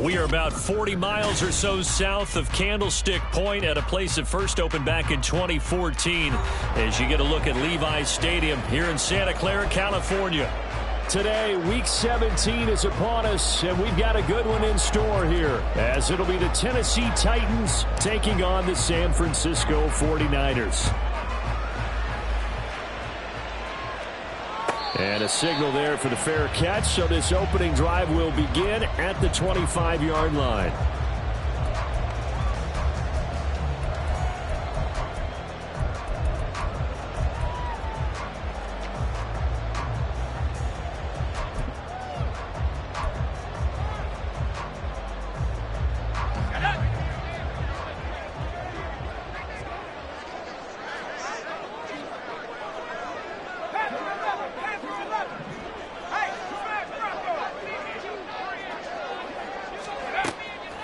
We are about 40 miles or so south of Candlestick Point at a place that first opened back in 2014 as you get a look at Levi's Stadium here in Santa Clara, California. Today, Week 17 is upon us, and we've got a good one in store here, as it'll be the Tennessee Titans taking on the San Francisco 49ers. And a signal there for the fair catch, so this opening drive will begin at the 25-yard line.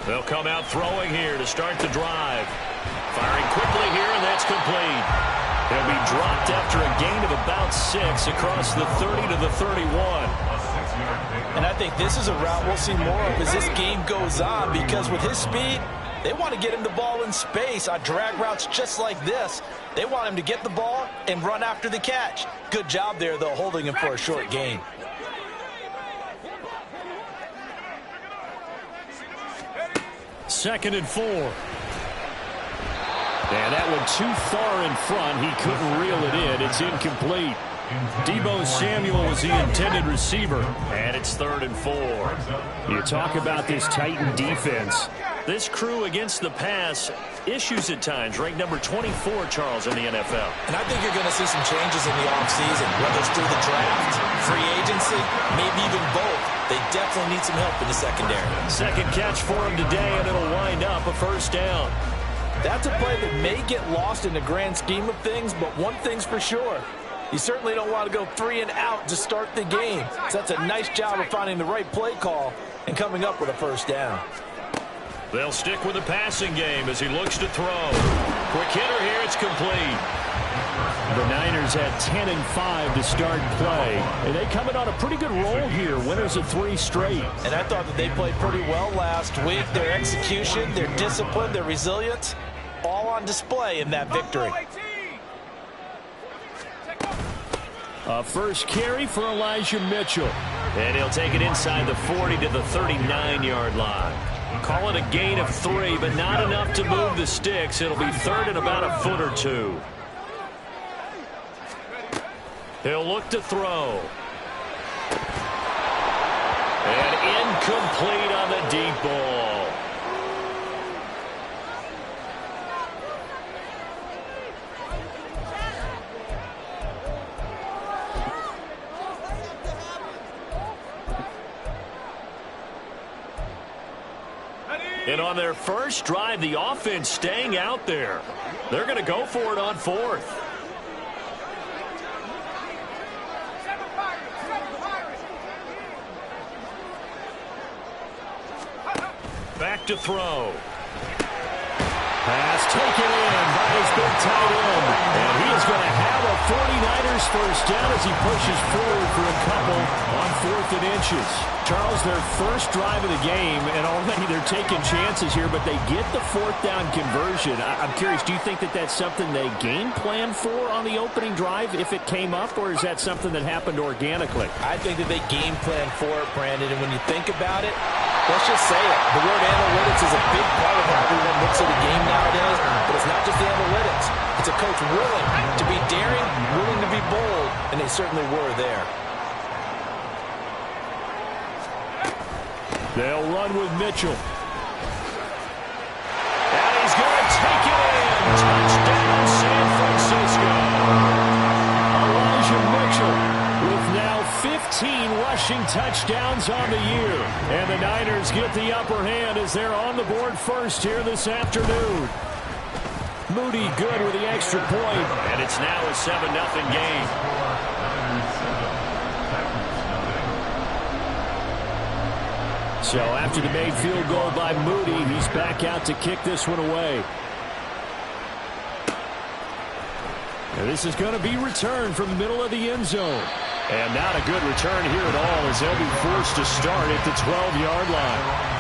They'll come out throwing here to start the drive. Firing quickly here, and that's complete. He'll be dropped after a gain of about 6 across the 30 to the 31. And I think this is a route we'll see more of as this game goes on, because with his speed, they want to get him the ball in space on drag routes just like this. They want him to get the ball and run after the catch. Good job there, though, holding him for a short gain. Second and 4. And that one too far in front. He couldn't reel it in. It's incomplete. Deebo Samuel was the intended receiver. And it's 3rd and 4. You talk about this Titan defense. This crew against the pass, issues at times, ranked number 24, Charles, in the NFL. And I think you're going to see some changes in the offseason, whether it's through the draft, free agency, maybe even both. They definitely need some help in the secondary. Second catch for him today, and it'll wind up a first down. That's a play that may get lost in the grand scheme of things, but one thing's for sure. You certainly don't want to go 3 and out to start the game. So that's a nice job of finding the right play call and coming up with a first down. They'll stick with the passing game as he looks to throw. Quick hitter here, it's complete. The Niners had 10 and 5 to start play. And they come in on a pretty good roll here, winners of 3 straight. And I thought that they played pretty well last week. Their execution, their discipline, their resilience, all on display in that victory. A first carry for Elijah Mitchell. And he'll take it inside the 40 to the 39-yard line. Call it a gain of 3, but not enough to move the sticks. It'll be 3rd and about a foot or 2. He'll look to throw. And incomplete on the deep ball. And on their first drive, the offense staying out there. They're going to go for it on 4th. Back to throw. Pass taken in by his big tight end. And he is going to have a 49ers first down as he pushes forward for a couple on 4th and inches. Charles, their first drive of the game, and already they're taking chances here, but they get the 4th down conversion. I'm curious, do you think that that's something they game planned for on the opening drive if it came up, or is that something that happened organically? I think that they game planned for it, Brandon, and when you think about it, let's just say it. The word analytics is a big part of how everyone looks at the game nowadays, but it's not just the analytics. It's a coach willing to be daring, willing to be bold, and they certainly were there. They'll run with Mitchell. And he's going to take it in. Touchdown, San Francisco. Elijah Mitchell with now 15 rushing touchdowns on the year. And the Niners get the upper hand as they're on the board first here this afternoon. Moody good with the extra point. And it's now a 7-0 game. So after the made field goal by Moody, he's back out to kick this one away. And this is going to be returned from the middle of the end zone. And not a good return here at all as they'll be forced to start at the 12-yard line.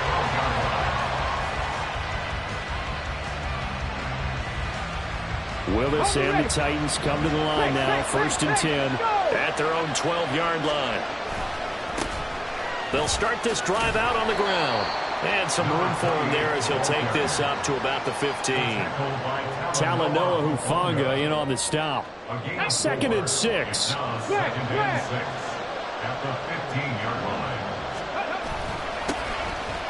Willis and the Titans come to the line now, 1st and 10. At their own 12-yard line. They'll start this drive out on the ground. And some room for him there as he'll take this up to about the 15. Talanoa Hufanga in on the stop. 2nd and 6.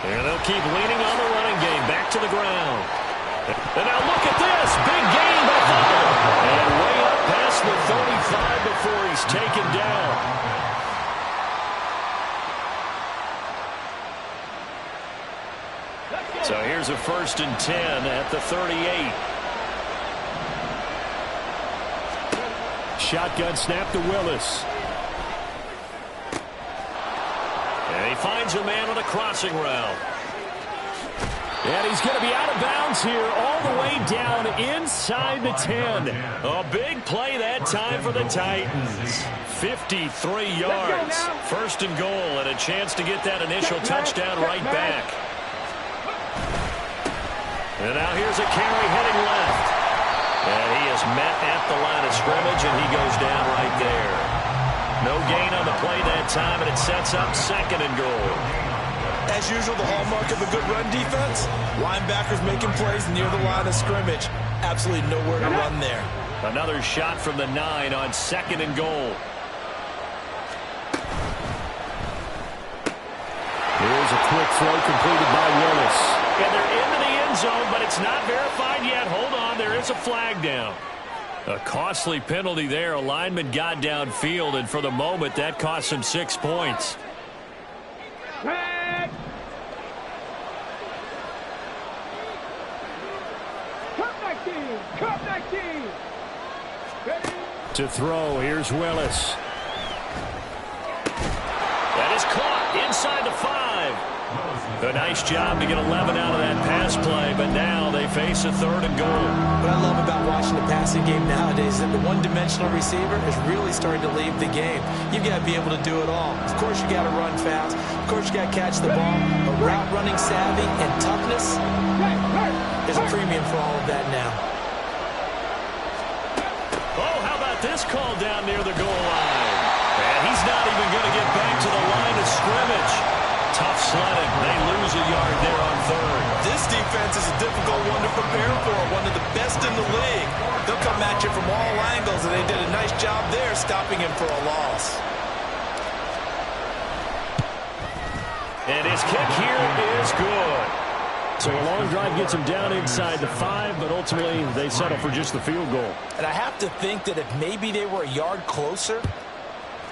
And they'll keep leaning on the running game. Back to the ground. And now look at this. Big gain by Thunder. And way up past the 35 before he's taken down. So here's a 1st and 10 at the 38. Shotgun snap to Willis. And he finds a man on a crossing route. And he's going to be out of bounds here all the way down inside the 10. A big play that time for the Titans. 53 yards. 1st and goal and a chance to get that initial touchdown right back. And now here's a carry heading left. And he is met at the line of scrimmage, and he goes down right there. No gain on the play that time, and it sets up 2nd and goal. As usual, the hallmark of a good run defense, linebackers making plays near the line of scrimmage. Absolutely nowhere to run there. Another shot from the 9 on 2nd and goal. Here's a quick throw completed by Willis. And they're into the end zone, but it's not verified yet. Hold on, there is a flag down. A costly penalty there. A lineman got downfield, and for the moment, that cost him 6 points. To throw, here's Willis. That is caught inside the 5. A nice job to get 11 out of that pass play, but now they face a 3rd and goal. What I love about watching the passing game nowadays is that the one-dimensional receiver is really starting to leave the game. You've got to be able to do it all. Of course, you got to run fast. Of course, you got to catch the ball. But route running savvy and toughness is a premium for all of that now. Oh, how about this call down near the goal line? And he's not even going to get back to the line of scrimmage. Tough sledding. They lose a yard there on 3rd. This defense is a difficult one to prepare for, one of the best in the league. They'll come at you from all angles, and they did a nice job there stopping him for a loss. And his kick here is good. So a long drive gets him down inside the 5, but ultimately they settle for just the field goal. And I have to think that if maybe they were a yard closer,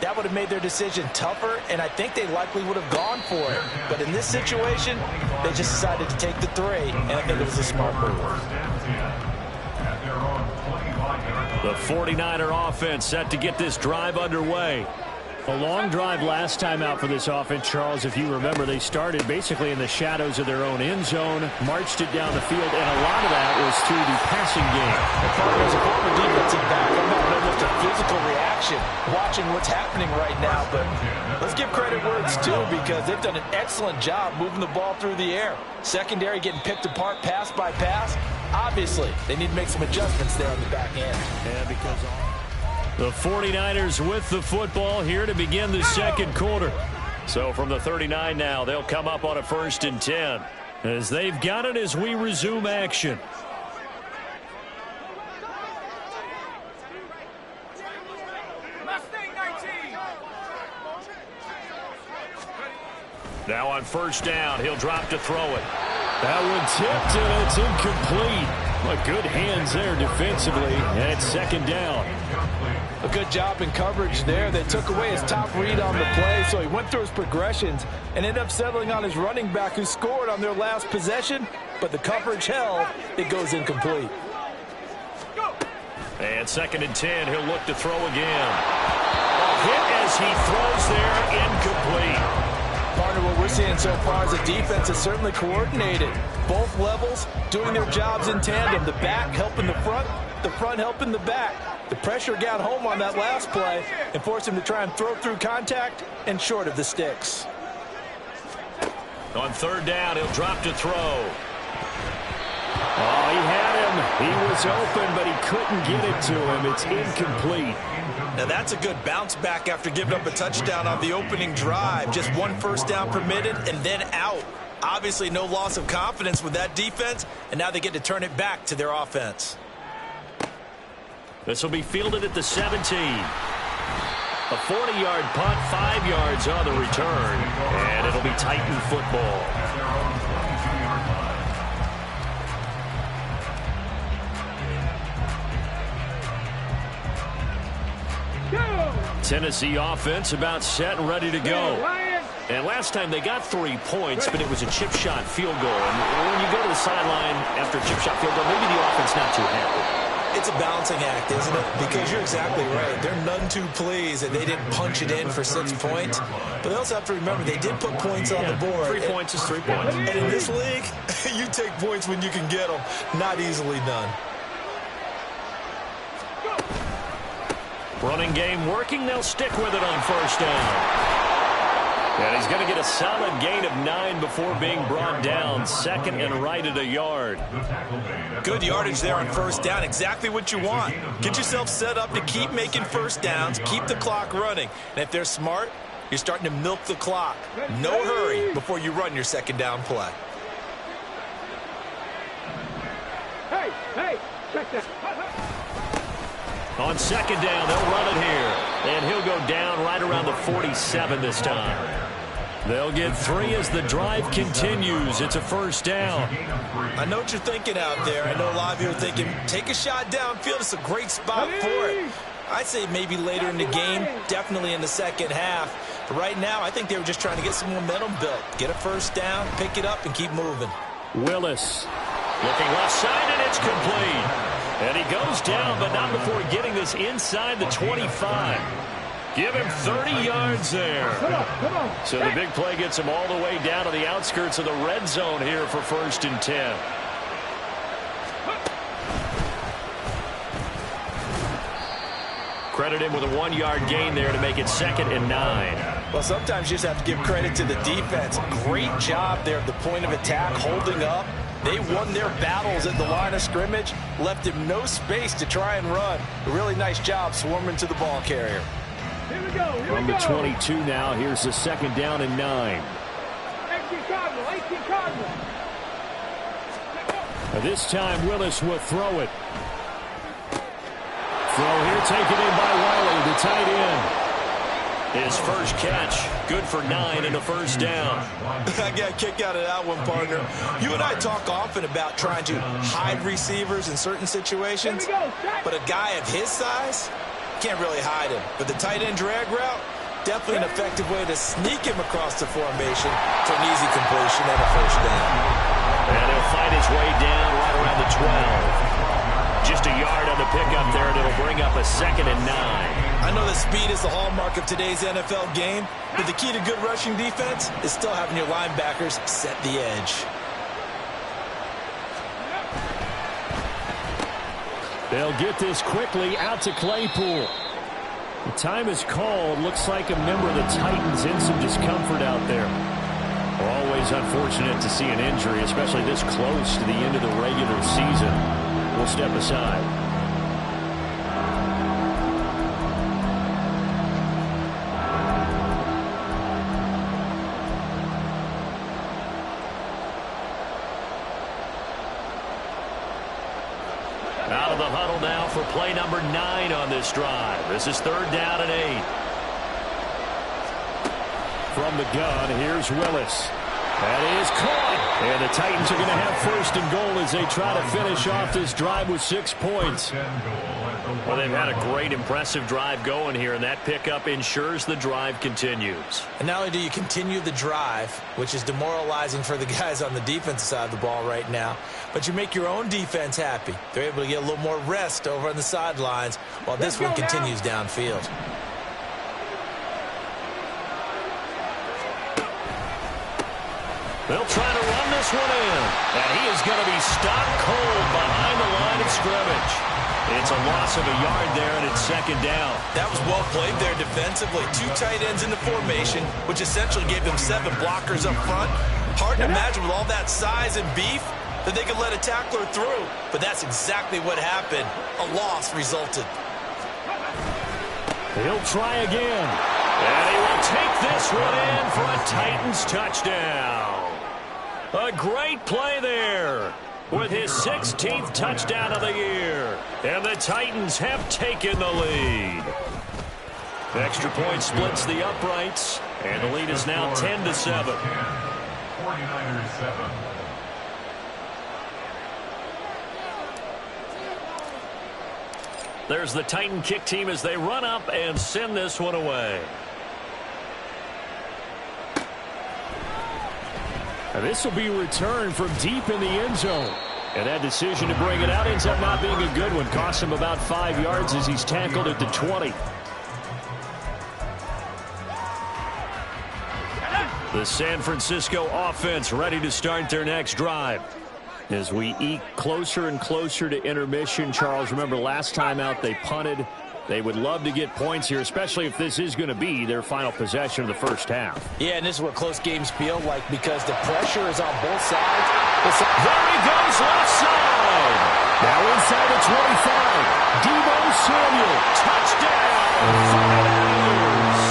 that would have made their decision tougher, and I think they likely would have gone for it. But in this situation, they just decided to take the 3, and I think it was a smart move. The 49er offense set to get this drive underway. A long drive last time out for this offense, Charles. If you remember, they started basically in the shadows of their own end zone, marched it down the field, and a lot of that was through the passing game. As a former defensive back, I'm having almost a physical reaction watching what's happening right now. But let's give credit where it's due, because they've done an excellent job moving the ball through the air. Secondary getting picked apart pass by pass. Obviously, they need to make some adjustments there on the back end. And because the 49ers with the football here to begin the 2nd quarter. So from the 39 now, they'll come up on a 1st and 10 as they've got it as we resume action. Now on 1st down, he'll drop to throw it. That one tipped, and it's incomplete. But good hands there defensively, and it's 2nd down. A good job in coverage there. They took away his top read on the play, so he went through his progressions and ended up settling on his running back, who scored on their last possession, but the coverage held. It goes incomplete. And 2nd and 10, he'll look to throw again. A hit as he throws there, incomplete. Partner, what we're seeing so far is the defense is certainly coordinated. Both levels doing their jobs in tandem. The back helping the front helping the back. The pressure got home on that last play and forced him to try and throw through contact and short of the sticks. On 3rd down, he'll drop to throw. Oh, he had him. He was was open, but he couldn't get it to him. It's incomplete. Now that's a good bounce back after giving up a touchdown on the opening drive. Just one first down permitted and then out. Obviously no loss of confidence with that defense, and now they get to turn it back to their offense. This will be fielded at the 17. A 40-yard punt, 5 yards on the return, and it'll be Titan football. Tennessee offense about set and ready to go. And last time they got 3 points, but it was a chip shot field goal. And when you go to the sideline after a chip shot field goal, maybe the offense not too happy. It's a balancing act, isn't it? Because you're exactly right. They're none too pleased that they didn't punch it in for 6 points. But they also have to remember they did put points on the board. 3 points is 3 points. And in this league, you take points when you can get them. Not easily done. Running game working. They'll stick with it on first down. And he's going to get a solid gain of 9 before being brought down. Second and right at a yard. Good yardage there on first down. Exactly what you want. Get yourself set up to keep making first downs. Keep the clock running. And if they're smart, you're starting to milk the clock. No hurry before you run your second down play. Hey, check that. On second down, they'll run it here. And he'll go down right around the 47 this time. They'll get 3 as the drive continues. It's a first down. I know what you're thinking out there. I know a lot of you are thinking, take a shot downfield. It's a great spot for it. I'd say maybe later in the game, definitely in the second half. But right now, I think they were just trying to get some momentum built. Get a first down, pick it up, and keep moving. Willis looking left side, and it's complete. And he goes down, but not before getting this inside the 25. Give him 30 yards there. So the big play gets him all the way down to the outskirts of the red zone here for 1st and 10. Credit him with a 1-yard gain there to make it 2nd and 9. Well, sometimes you just have to give credit to the defense. Great job there at the point of attack, holding up. They won their battles at the line of scrimmage, left him no space to try and run. A really nice job swarming to the ball carrier. Here we go. From the 22 now, here's the 2nd down and 9. 18 Cardinal. This time, Willis will throw it. Throw here taken in by Wiley, the tight end. His first catch, good for 9 and a first down. I got a kick out of that one, partner. You and I talk often about trying to hide receivers in certain situations, but a guy of his size can't really hide him. But the tight end drag route, definitely an effective way to sneak him across the formation for an easy completion and a first down. And he'll fight his way down right around the 12. Just a yard on the pickup there, and it'll bring up a 2nd and 9. I know that speed is the hallmark of today's NFL game, but the key to good rushing defense is still having your linebackers set the edge. They'll get this quickly out to Claypool. The time is called. Looks like a member of the Titans in some discomfort out there. Always unfortunate to see an injury, especially this close to the end of the regular season. We'll step aside. Out of the huddle now for play number 9 on this drive. This is 3rd down and 8. From the gun, here's Willis. That is caught. And the Titans are going to have 1st and goal as they try to finish off this drive with 6 points. Well, they've had a great, impressive drive going here, and that pickup ensures the drive continues. And not only do you continue the drive, which is demoralizing for the guys on the defensive side of the ball right now, but you make your own defense happy. They're able to get a little more rest over on the sidelines while this one continues downfield. They'll try to run this one in, and he is going to be stopped cold behind the line of scrimmage. It's a loss of a yard there, and it's 2nd down. That was well played there defensively. 2 tight ends in the formation, which essentially gave them 7 blockers up front. Hard to imagine with all that size and beef, that they could let a tackler through, but that's exactly what happened. A loss resulted. He'll try again. And he will take this one in for a Titans touchdown. A great play there with his 16th touchdown of the year. And the Titans have taken the lead. Extra point splits the uprights, and the lead is now 10-7. 49ers 7. There's the Titan kick team as they run up and send this one away. And this will be returned from deep in the end zone. And that decision to bring it out ends up not being a good one. Cost him about 5 yards as he's tackled at the 20. The San Francisco offense ready to start their next drive. As we eke closer and closer to intermission, Charles, remember last time out they punted. They would love to get points here, especially if this is going to be their final possession of the first half. Yeah, and this is what close games feel like because the pressure is on both sides. There he goes, left side. Now inside the 25. Deebo Samuel, touchdown. 49ers.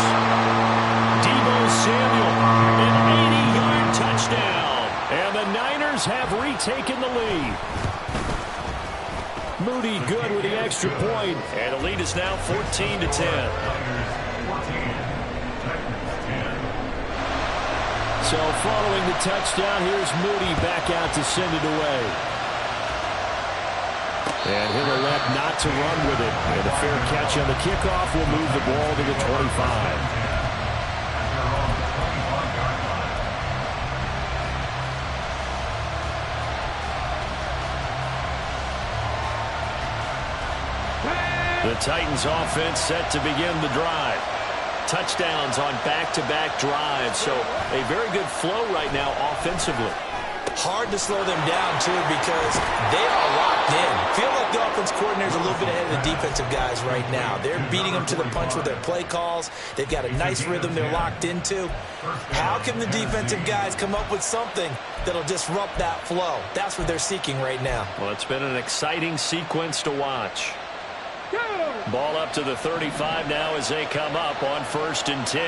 Deebo Samuel, an 80-yard touchdown. And the Niners have retaken the lead. Moody good with the extra point. And the lead is now 14-10. So following the touchdown, here's Moody back out to send it away. And he'll elect not to run with it. And a fair catch on the kickoff will move the ball to the 25. The Titans offense set to begin the drive. Touchdowns on back-to-back drives, so a very good flow right now offensively. Hard to slow them down, too, because they are locked in. Feel like the offense coordinator is a little bit ahead of the defensive guys right now. They're beating them to the punch with their play calls. They've got a nice rhythm they're locked into. How can the defensive guys come up with something that'll disrupt that flow? That's what they're seeking right now. Well, it's been an exciting sequence to watch. Ball up to the 35 now as they come up on 1st and 10.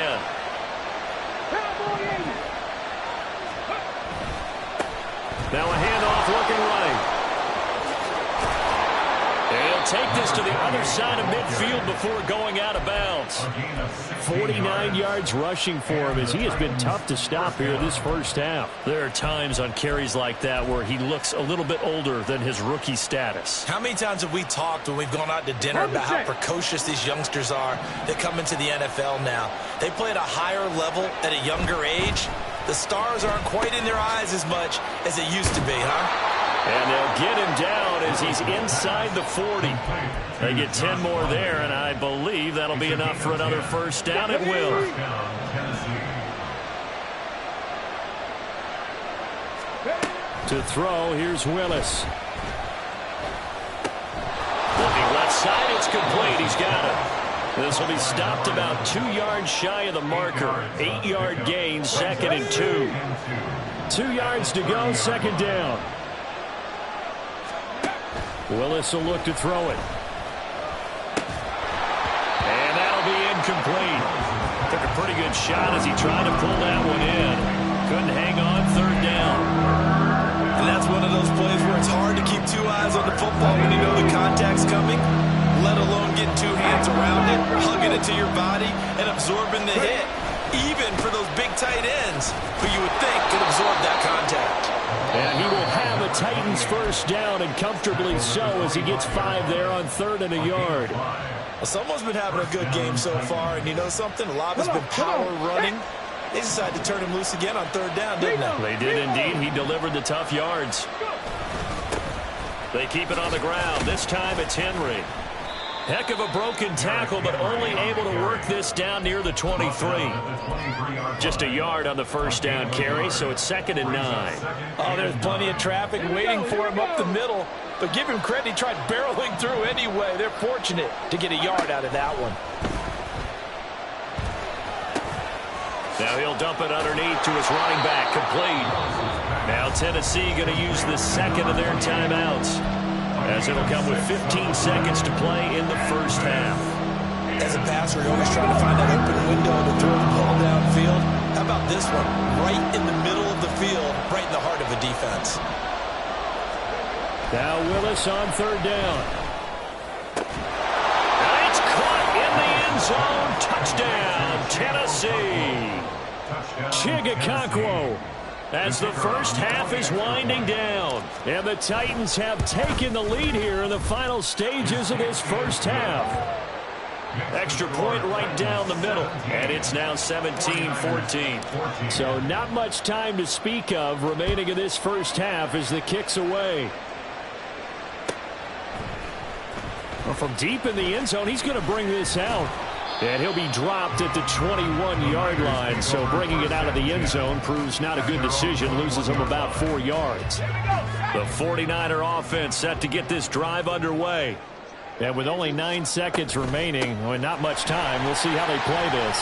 Now a handoff looking right. And he'll take this to the other side of midfield before going out of bounds. 49 yards rushing for him as he has been tough to stop here this first half. There are times on carries like that where he looks a little bit older than his rookie status. How many times have we talked when we've gone out to dinner about how precocious these youngsters are that come into the NFL now? They play at a higher level at a younger age. The stars aren't quite in their eyes as much as it used to be, huh? And they'll get him down as he's inside the 40. They get 10 more there, and I believe that'll be enough for another first down. It will. To throw, here's Willis. Looking left side, it's complete. He's got it. This will be stopped about 2 yards shy of the marker. 8-yard gain, 2nd and 2. 2 yards to go, 2nd down. Willis will look to throw it. And that'll be incomplete. Took a pretty good shot as he tried to pull that one in. Couldn't hang on, 3rd down. And that's one of those plays where it's hard to keep 2 eyes on the football when you know the contact's coming, let alone getting 2 hands around it, hugging it to your body, and absorbing the hit. Even for those big tight ends who you would think could absorb that contact. And he will have a Titans first down, and comfortably so, as he gets 5 there on 3rd and a yard. Well, someone's been having a good game so far, and you know something? A lot has been power running. They decided to turn him loose again on 3rd down, didn't they? They did indeed. He delivered the tough yards. They keep it on the ground. This time it's Henry. Heck of a broken tackle, but only able to work this down near the 23. Just a yard on the first down carry, so it's 2nd and 9. Oh, there's plenty of traffic waiting for him up the middle. But give him credit, he tried barreling through anyway. They're fortunate to get a yard out of that one. Now he'll dump it underneath to his running back, complete. Now Tennessee going to use the second of their timeouts, as it'll come with 15 seconds to play in the first half. As a passer, you're always trying to find that open window to throw the ball downfield. How about this one? Right in the middle of the field, right in the heart of a defense. Now Willis on third down. And it's caught in the end zone. Touchdown, Tennessee. Chigakonkwo, as the first half is winding down. And the Titans have taken the lead here in the final stages of this first half. Extra point right down the middle, and it's now 17-14. So not much time to speak of remaining in this first half as the kick's away. Well, from deep in the end zone, he's going to bring this out. And he'll be dropped at the 21-yard line. So bringing it out of the end zone proves not a good decision. Loses him about 4 yards. The 49er offense set to get this drive underway. And with only 9 seconds remaining, well, not much time, we'll see how they play this.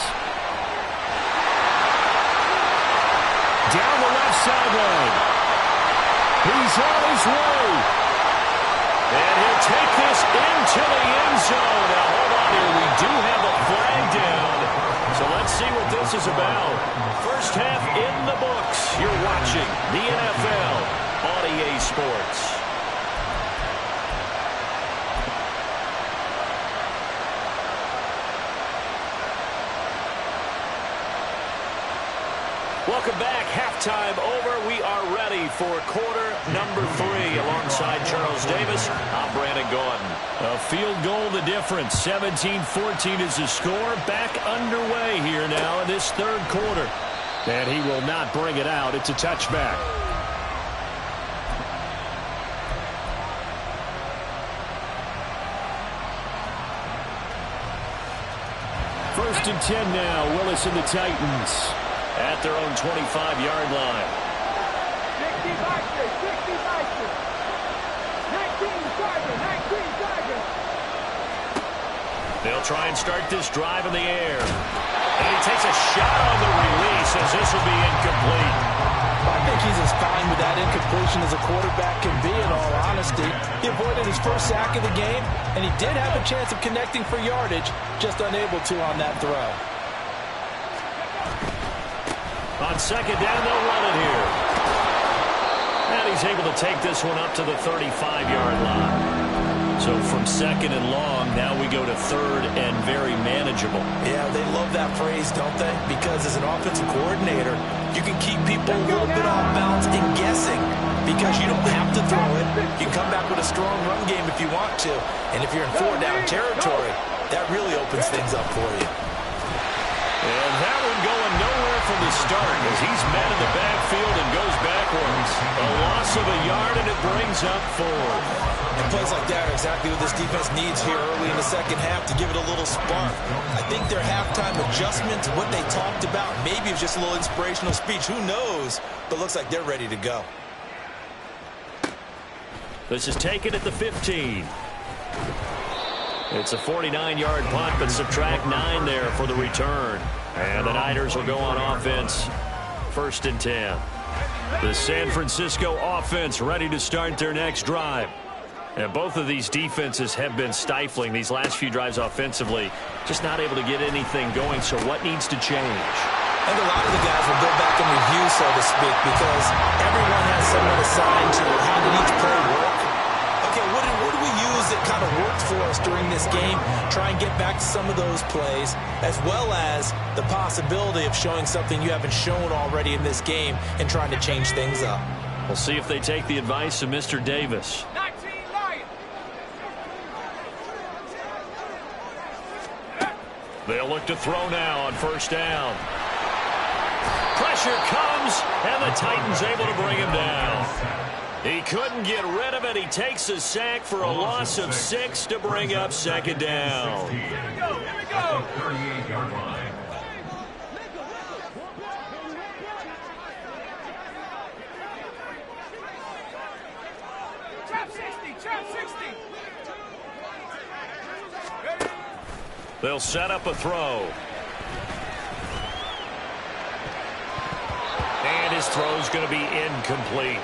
Down the left sideline. He's on his way. And he'll take this into the end zone. Now, hold on here. We do have a flag down. So let's see what this is about. First half in the books. You're watching the NFL on EA Sports. Welcome back. Halftime over. We are ready for quarter number 3. Alongside Charles Davis, I'm Brandon Gordon. A field goal the difference. 17-14 is the score. Back underway here now in this third quarter. And he will not bring it out. It's a touchback. First and 10 now. Willis and the Titans at their own 25-yard line. 60 Baxter, 60 Baxter. 19 Tiger, 19 Tiger. They'll try and start this drive in the air. And he takes a shot on the release as this will be incomplete. I think he's as fine with that incompletion as a quarterback can be, in all honesty. He avoided his first sack of the game, and he did have a chance of connecting for yardage, just unable to on that throw. On second down, they'll run it here. And he's able to take this one up to the 35-yard line. So from second and long, now we go to third and very manageable. Yeah, they love that phrase, don't they? Because as an offensive coordinator, you can keep people a little bit off balance and guessing because you don't have to throw it. You can come back with a strong run game if you want to. And if you're in 4-down territory, that really opens things up for you. And that one going nowhere from the start as he's met in the backfield and goes backwards. A loss of a yard, and it brings up 4. And plays like that are exactly what this defense needs here early in the second half to give it a little spark. I think their halftime adjustment to what they talked about, maybe it's just a little inspirational speech. Who knows? But looks like they're ready to go. This is taken at the 15. It's a 49-yard punt, but subtract 9 there for the return. And the Niners will go on offense. First and 10. The San Francisco offense ready to start their next drive. And both of these defenses have been stifling these last few drives offensively. Just not able to get anything going, so what needs to change? I think a lot of the guys will go back and review, so to speak, because everyone has someone assigned to how did each play work. Okay, what do we use that kind of worked for us during this game? Try and get back to some of those plays, as well as the possibility of showing something you haven't shown already in this game and trying to change things up. We'll see if they take the advice of Mr. Davis. 19 Lions. They'll look to throw now on first down. Pressure comes, and the Titans able to bring him down. He couldn't get rid of it. He takes a sack for a loss of 6 to bring up second down. Here we go, here we go. 38-yard line. Trap 60, trap 60. They'll set up a throw. And his throw's going to be incomplete.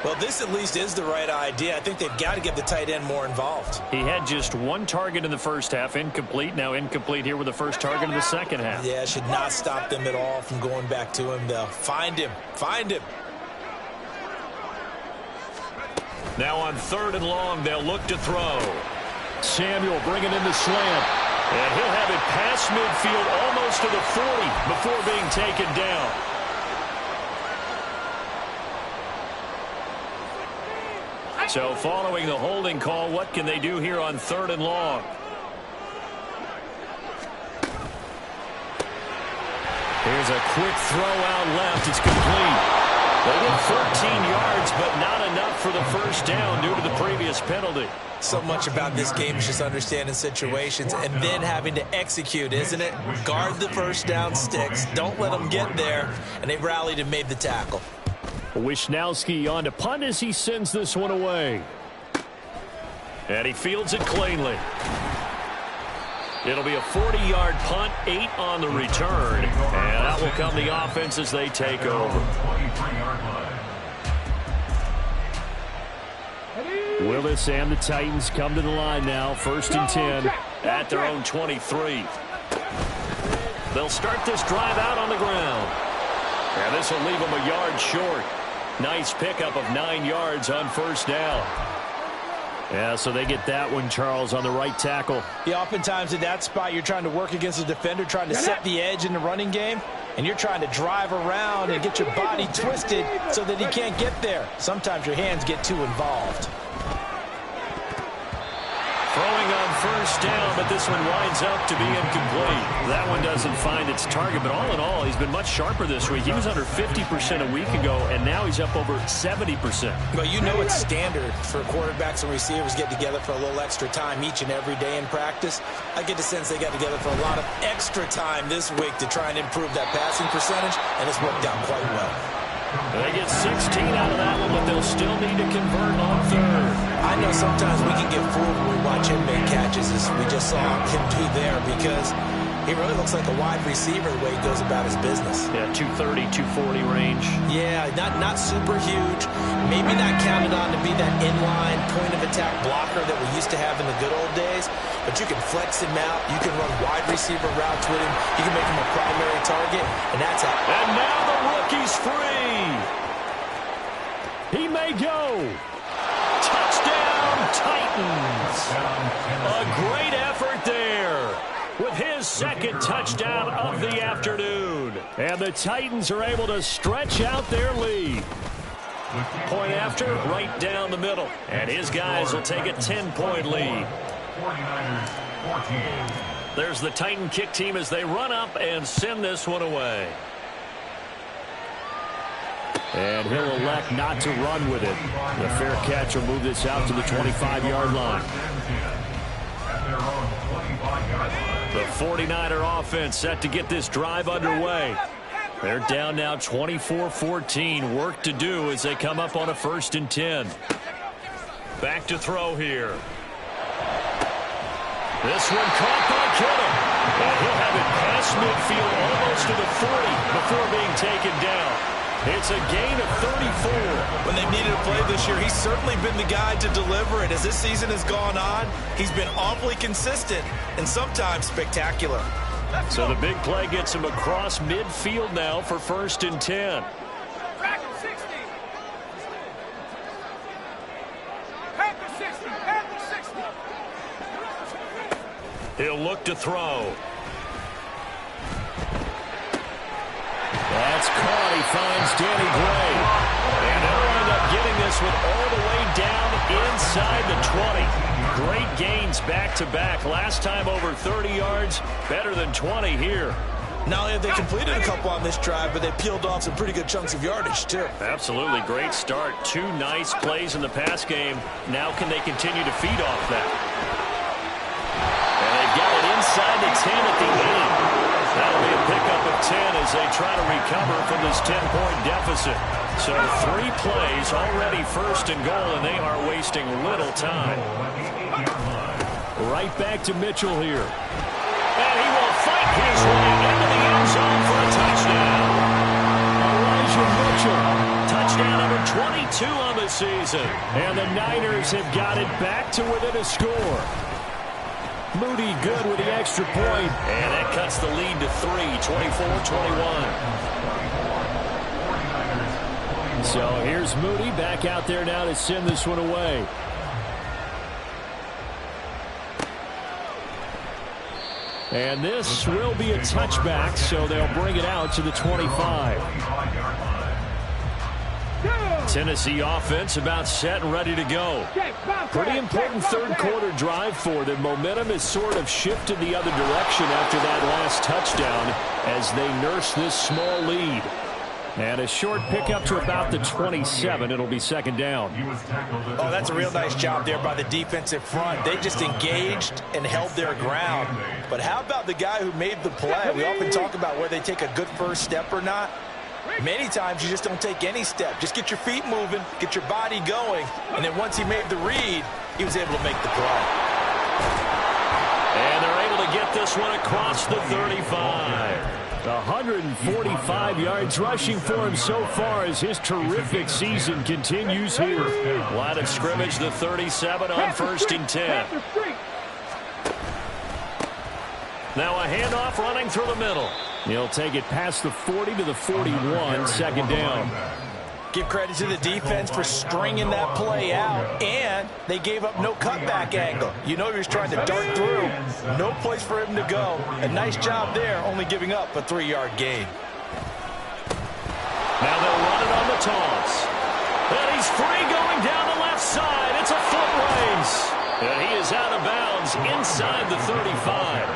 Well, this at least is the right idea. I think they've got to get the tight end more involved. He had just one target in the first half, incomplete. Now incomplete here with the first target in the second half. Yeah, should not stop them at all from going back to him, though. Find him. Find him. Now on 3rd and long, they'll look to throw. Samuel bringing in the slant. And he'll have it past midfield almost to the 40 before being taken down. So following the holding call, what can they do here on 3rd and long? Here's a quick throw out left. It's complete. They get 13 yards, but not enough for the first down due to the previous penalty. So much about this game is just understanding situations and then having to execute, isn't it? Guard the first down sticks. Don't let them get there. And they rallied and made the tackle. Wisnowski on to punt as he sends this one away. And he fields it cleanly. It'll be a 40-yard punt, 8 on the return. And out will come the offense as they take over. Willis and the Titans come to the line now. 1st and 10 at their own 23. They'll start this drive out on the ground. And this will leave them a yard short. Nice pickup of 9 yards on 1st down. Yeah, so they get that one, Charles, on the right tackle. Yeah, oftentimes in that spot, you're trying to work against a defender, trying to set the edge in the running game, and you're trying to drive around and get your body twisted so that he can't get there. Sometimes your hands get too involved. Throwing on 1st down, but this one winds up to be incomplete. That one doesn't find its target, but all in all, he's been much sharper this week. He was under 50% a week ago, and now he's up over 70%. Well, you know it's standard for quarterbacks and receivers get together for a little extra time each and every day in practice. I get the sense they got together for a lot of extra time this week to try and improve that passing percentage, and it's worked out quite well. They get 16 out of that one, but they'll still need to convert on 3rd. I know sometimes we can get fooled when we watch him make catches, as we just saw him do there, because he really looks like a wide receiver the way he goes about his business. Yeah, 230, 240 range. Yeah, not super huge. Maybe not counted on to be that inline point-of-attack blocker that we used to have in the good old days, but you can flex him out. You can run wide receiver routes with him. You can make him a primary target, and that's how. And now the rookie's free. He may go. Touchdown, Titans. A great effort there with his 2nd touchdown of the afternoon. And the Titans are able to stretch out their lead. Point after, right down the middle. And his guys will take a 10-point lead. 49ers 14. There's the Titan kick team as they run up and send this one away. And he'll elect not to run with it. The fair catch will move this out to the 25-yard line. The 49er offense set to get this drive underway. They're down now 24-14. Work to do as they come up on a 1st and 10. Back to throw here. This one caught by Kittle. And he'll have it past midfield almost to the 40 before being taken down. It's a gain of 34. When they've needed a play this year, he's certainly been the guy to deliver it. As this season has gone on, he's been awfully consistent and sometimes spectacular. So the big play gets him across midfield now for 1st and 10. Pack 60. Pack 60. Pack 60. He'll look to throw. That's caught. He finds Danny Gray. And they'll end up getting this one all the way down inside the 20. Great gains back-to-back. Last time over 30 yards, better than 20 here. Not only have they completed a couple on this drive, but they peeled off some pretty good chunks of yardage, too. Absolutely. Great start. 2 nice plays in the pass game. Now can they continue to feed off that? And they've got it inside the 10 at the 8. That'll be a pickup of 10 as they try to recover from this 10-point deficit. So 3 plays, already 1st and goal, and they are wasting little time. Right back to Mitchell here. And he will fight his way into the end zone for a touchdown. Elijah Mitchell. Touchdown number 22 on the season. And the Niners have got it back to within a score. Moody good with the extra point. And that cuts the lead to 3, 24-21. So here's Moody back out there now to send this one away. And this will be a touchback, so they'll bring it out to the 25. Tennessee offense about set and ready to go. Pretty important third quarter drive for them. Momentum has sort of shifted the other direction after that last touchdown as they nurse this small lead. And a short pickup to about the 27. It'll be second down. Oh, that's a real nice job there by the defensive front. They just engaged and held their ground. But how about the guy who made the play? We often talk about where they take a good first step or not. Many times you just don't take any step. Just get your feet moving, get your body going, and then once he made the read, he was able to make the play. And they're able to get this one across the 35. 145 yards rushing for him so far as his terrific season continues here. Line of scrimmage, the 37 on 1st and 10. Now a handoff running through the middle. He'll take it past the 40 to the 41, second down. Give credit to the defense for stringing that play out, and they gave up no cutback angle. You know he was trying to dart through. No place for him to go. A nice job there, only giving up a 3-yard gain. Now they'll run it on the toss. And he's free going down the left side. It's a foot race. And he is out of bounds inside the 35.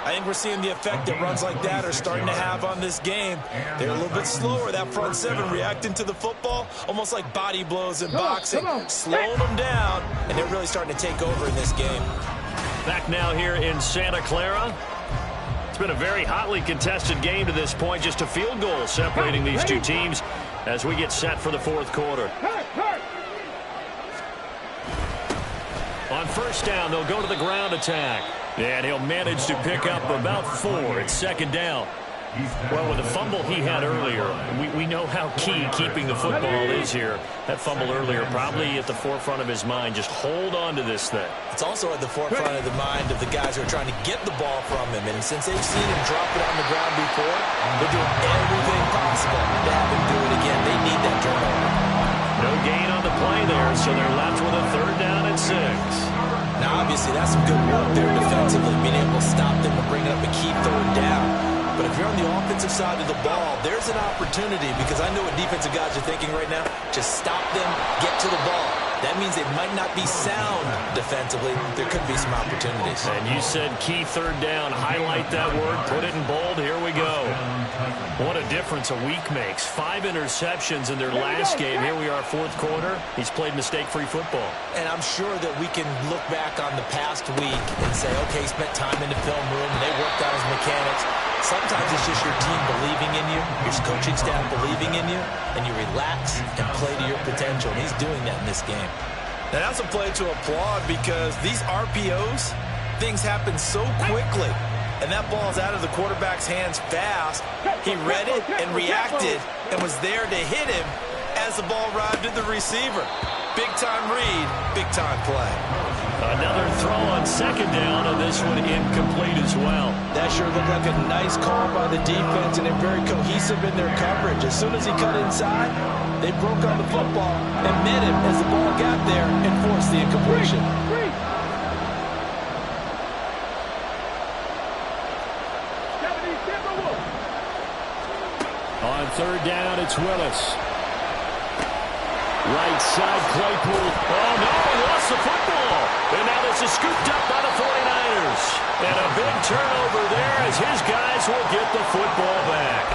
I think we're seeing the effect that runs like that are starting to have on this game. They're a little bit slower, that front seven, reacting to the football, almost like body blows in boxing, slowing them down, and they're really starting to take over in this game. Back now here in Santa Clara. It's been a very hotly contested game to this point, just a field goal separating these two teams as we get set for the fourth quarter. On first down, they'll go to the ground attack. And he'll manage to pick up about 4. It's second down. Well, with the fumble he had earlier, we know how key keeping the football is here. That fumble earlier probably at the forefront of his mind. Just hold on to this thing. It's also at the forefront of the mind of the guys who are trying to get the ball from him. And since they've seen him drop it on the ground before, they're doing everything possible to have him do it again. They need that turnover. No gain on the play there, so they're left with a third down and 6. Now, obviously, that's some good work there defensively, being able to stop them and bring it up a key third down. But if you're on the offensive side of the ball, there's an opportunity, because I know what defensive guys are thinking right now. Just stop them, get to the ball. That means they might not be sound defensively. There could be some opportunities. And you said key third down. Highlight that word. Put it in bold. Here we go. What a difference a week makes. 5 interceptions in their last game. Here we are, fourth quarter. He's played mistake-free football. And I'm sure that we can look back on the past week and say, okay, he spent time in the film room, and they worked out his mechanics. Sometimes it's just your team believing in you, your coaching staff believing in you, and you relax and play to your potential. And he's doing that in this game. And that's a play to applaud, because these RPOs, things happen so quickly. And that ball's out of the quarterback's hands fast. He read it and reacted and was there to hit him as the ball arrived at the receiver. Big-time read, big-time play. Another throw on second down, and this one incomplete as well. That sure looked like a nice call by the defense, and they're very cohesive in their coverage. As soon as he cut inside, they broke on the football and met him as the ball got there and forced the incompletion. On third down, it's Willis. Right side, Claypool. Oh, no, he lost the football. And now this is scooped up by the 49ers. And a big turnover there as his guys will get the football back.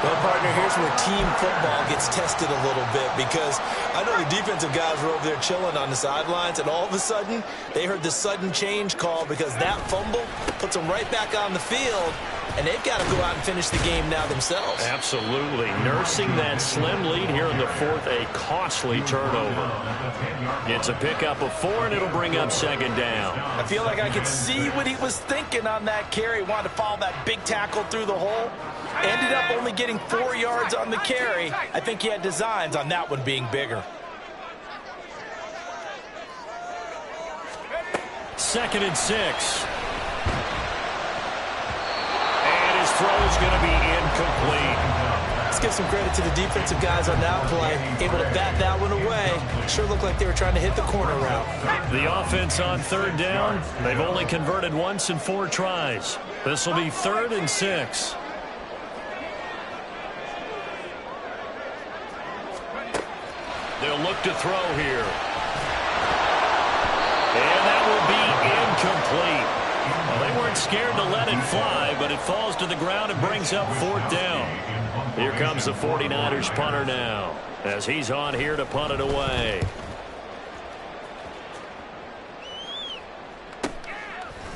Well, partner, here's where team football gets tested a little bit, because I know the defensive guys were over there chilling on the sidelines, and all of a sudden, they heard the sudden change call, because that fumble puts them right back on the field, and they've got to go out and finish the game now themselves. Absolutely. Nursing that slim lead here in the fourth, a costly turnover. It's a pickup of 4, and it'll bring up second down. I feel like I could see what he was thinking on that carry. He wanted to follow that big tackle through the hole. Ended up only getting 4 yards on the carry. I think he had designs on that one being bigger. 2nd and 6. And his throw is going to be incomplete. Let's give some credit to the defensive guys on that play. Able to bat that one away. Sure looked like they were trying to hit the corner route. The offense on 3rd down. They've only converted once in 4 tries. This will be 3rd and 6. They'll look to throw here. And that will be incomplete. Well, they weren't scared to let it fly, but it falls to the ground and brings up 4th down. Here comes the 49ers punter now, as he's on here to punt it away.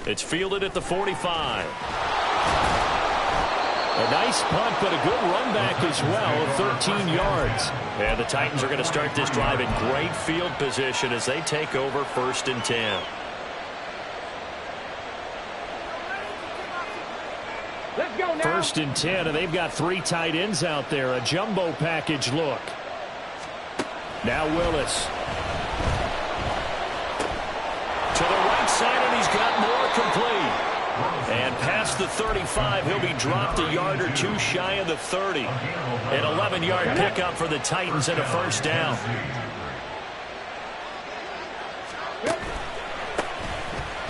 It's fielded at the 45. A nice punt, but a good run back as well, 13 yards. And the Titans are going to start this drive in great field position as they take over 1st and 10. Let's go now. 1st and 10, and they've got 3 tight ends out there. A jumbo package look. Now Willis. To the right side, and he's got more complete. And past the 35, he'll be dropped a yard or 2 shy of the 30. An 11-yard pickup for the Titans and a 1st down.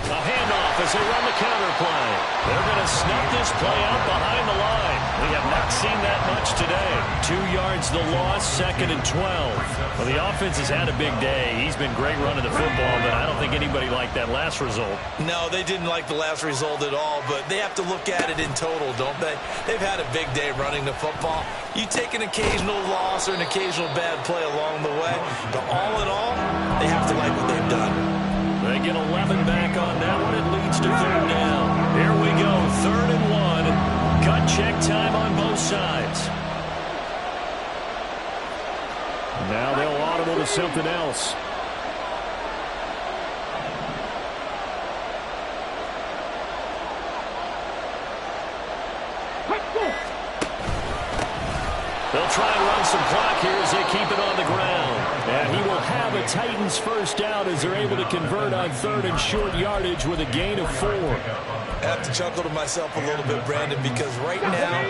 A handoff as they run the counter play. They're going to snuff this play out behind the line. We have not seen that much today. 2 yards the loss, 2nd and 12. Well, the offense has had a big day. He's been great running the football, but I don't think anybody liked that last result. No, they didn't like the last result at all, but they have to look at it in total, don't they? They've had a big day running the football. You take an occasional loss or an occasional bad play along the way, but all in all, they have to like what they've done. They get 11 back on that one. It leads to 3rd down. Here we go, 3rd and 1. Cut check time on both sides. Now they'll audible to something else. They'll try and run some clock here as they keep it on the ground. And he will have a Titans 1st down as they're able to convert on 3rd and short yardage with a gain of 4. I have to chuckle to myself a little bit, Brandon, because right now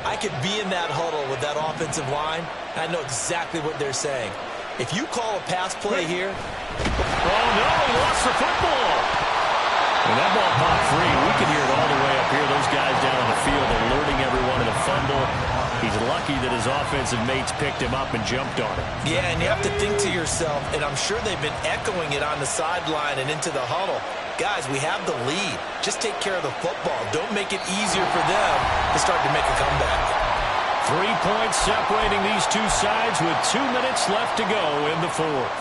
I could be in that huddle with that offensive line. I know exactly what they're saying. If you call a pass play here. Oh, no, he lost the football. And that ball popped free. We can hear it all the way up here. Those guys down on the field alerting everyone of the fumble. He's lucky that his offensive mates picked him up and jumped on him. Yeah, and you have to think to yourself, and I'm sure they've been echoing it on the sideline and into the huddle. Guys, we have the lead. Just take care of the football. Don't make it easier for them to start to make a comeback. 3 points separating these two sides with 2 minutes left to go in the 4th.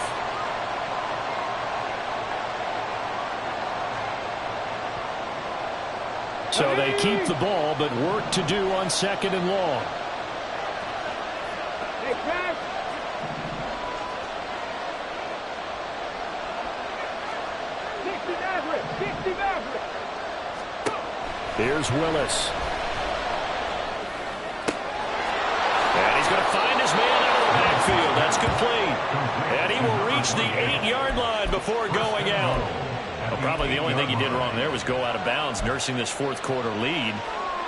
So they keep the ball, but work to do on 2nd and long. Hey, Craig. Here's Willis. And he's going to find his man out of the backfield. That's complete. And he will reach the 8-yard line before going out. Well, probably the only thing he did wrong there was go out of bounds, nursing this 4th quarter lead.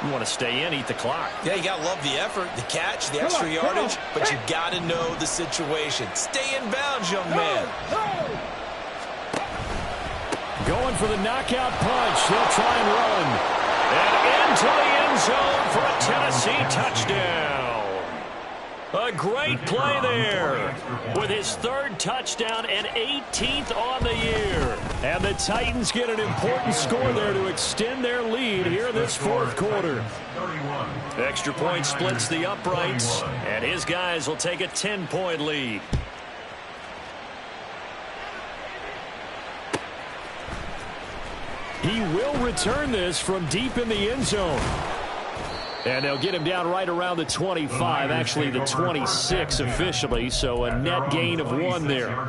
You want to stay in, eat the clock. Yeah, you got to love the effort, the catch, the extra yardage, but you got to know the situation. Stay in bounds, young man. Going for the knockout punch. They'll try and run. And into the end zone for a Tennessee touchdown. A great play there with his 3rd touchdown and 18th on the year. And the Titans get an important score there to extend their lead here in this 4th quarter. Extra point splits the uprights, and his guys will take a 10-point lead. He will return this from deep in the end zone. And they'll get him down right around the 25, actually the 26 officially, so a net gain of 1 there.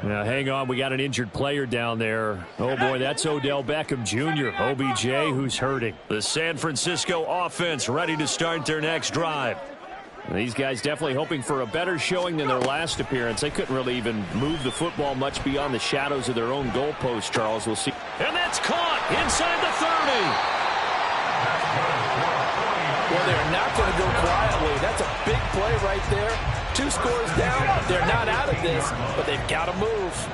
Now, hang on, we got an injured player down there. Oh, boy, that's Odell Beckham Jr., OBJ, who's hurting. The San Francisco offense ready to start their next drive. These guys definitely hoping for a better showing than their last appearance. They couldn't really even move the football much beyond the shadows of their own goalpost, Charles. We'll see. And that's caught inside the 30. Well, they're not going to go quietly. That's a big play right there. 2 scores down. They're not out of this, but they've got to move.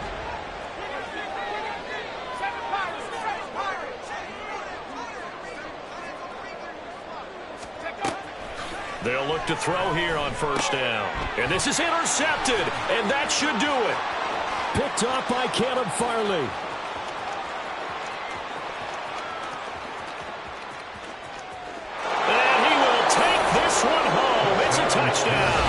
They'll look to throw here on first down. And this is intercepted, and that should do it. Picked off by Caleb Farley. And he will take this one home. It's a touchdown.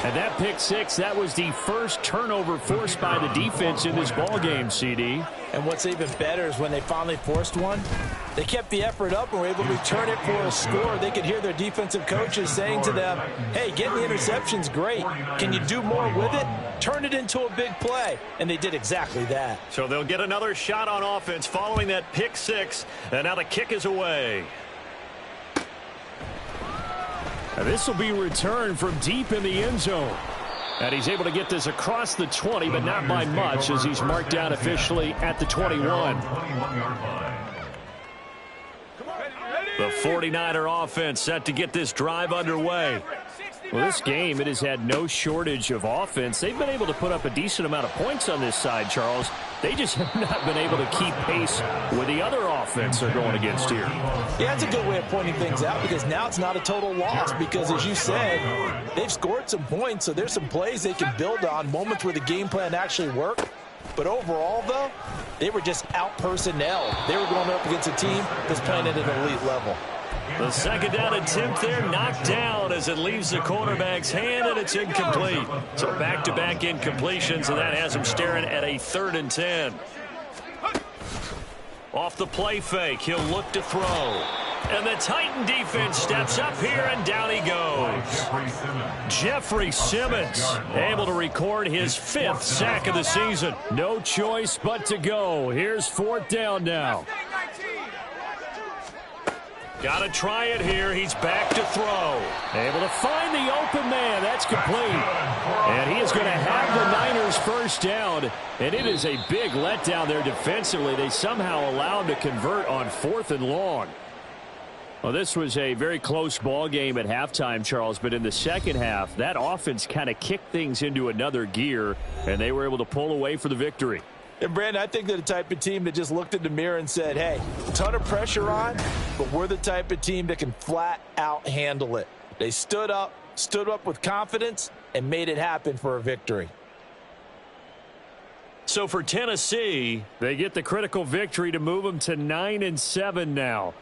And that pick six, that was the first turnover forced by the defense in this ballgame, CD. And what's even better is when they finally forced one, they kept the effort up and were able to return it for a score. They could hear their defensive coaches saying to them, hey, getting the interception's great. Can you do more with it? Turn it into a big play. And they did exactly that. So they'll get another shot on offense following that pick six. And now the kick is away. And this will be returned from deep in the end zone. And he's able to get this across the 20, but not by much, as he's marked down officially at the 21. The 49er offense set to get this drive underway. Well, this game, it has had no shortage of offense. They've been able to put up a decent amount of points on this side, Charles. They just have not been able to keep pace with the other offense they're going against here. Yeah, that's a good way of pointing things out, because now it's not a total loss, because as you said, they've scored some points, so there's some plays they can build on, moments where the game plan actually worked. But overall, though, they were just out-personnel. They were going up against a team that's playing at an elite level. The second down attempt there knocked down as it leaves the quarterback's hand, and it's incomplete. So back-to-back incompletions, and that has him staring at a 3rd and 10. Off the play fake, he'll look to throw. And the Titan defense steps up here, and down he goes. Jeffrey Simmons able to record his 5th sack of the season. No choice but to go. Here's 4th down now. Got to try it here. He's back to throw. Able to find the open man. That's complete. And he is going to have the Niners first down. And it is a big letdown there defensively. They somehow allowed him to convert on 4th and long. Well, this was a very close ball game at halftime, Charles. But in the second half, that offense kind of kicked things into another gear. And they were able to pull away for the victory. And, Brandon, I think they're the type of team that just looked in the mirror and said, hey, a ton of pressure on, but we're the type of team that can flat out handle it. They stood up with confidence, and made it happen for a victory. So for Tennessee, they get the critical victory to move them to 9-7 now.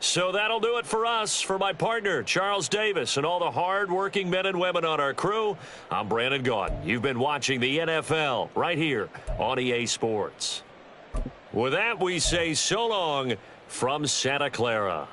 So that'll do it for us. For my partner, Charles Davis, and all the hard-working men and women on our crew, I'm Brandon Gaudin. You've been watching the NFL right here on EA Sports. With that, we say so long from Santa Clara.